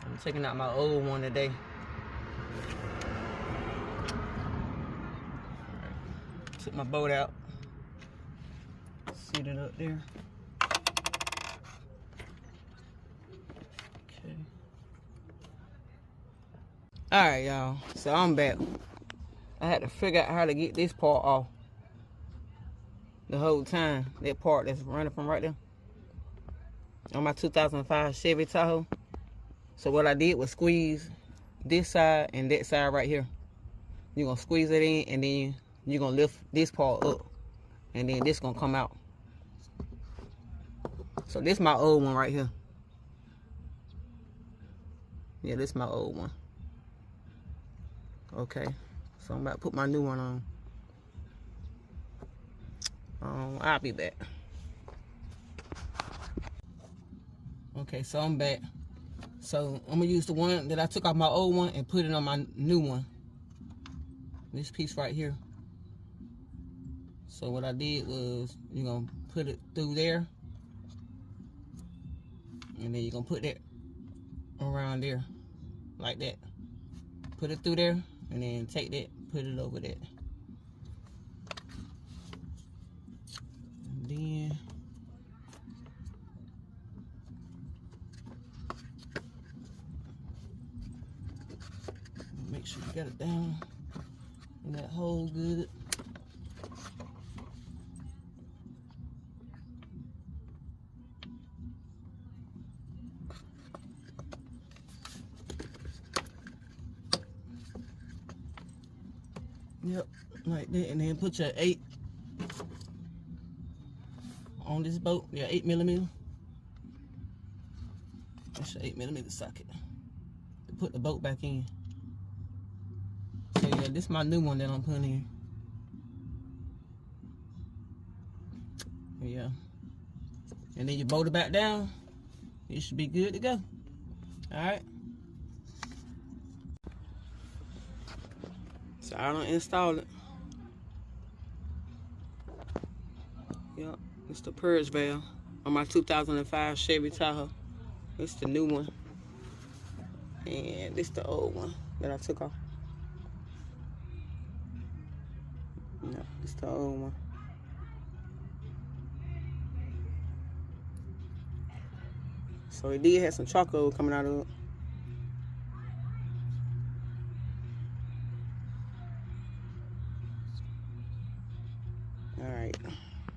I'm taking out my old one today. Took my boat out. Set it up there. Okay. Alright, y'all. So I'm back. I had to figure out how to get this part off. The whole time. That part that's running from right there. On my 2005 Chevy Tahoe. So what I did was squeeze this side and that side right here. You're going to squeeze it in, and then you're going to lift this part up. And then this going to come out. So this is my old one right here. Yeah, this is my old one. Okay. So I'm about to put my new one on. I'll be back. Okay, so I'm back. So I'm going to use the one that I took off my old one and put it on my new one. This piece right here. So what I did was, you're going to put it through there. And then you're going to put that around there. Like that. Put it through there. And then take that, put it over there. And then make sure you got it down in that hole good. Yep, like that. And then put your 8 on this bolt. Yeah, 8mm. That's your 8mm socket to put the bolt back in. So yeah, this is my new one that I'm putting in. Yeah. And then you bolt it back down. You should be good to go. Alright. So I don't install it. Yep, it's the Purge valve on my 2005 Chevy Tahoe. It's the new one. And this the old one that I took off. No, it's the old one. So it did have some charcoal coming out of it.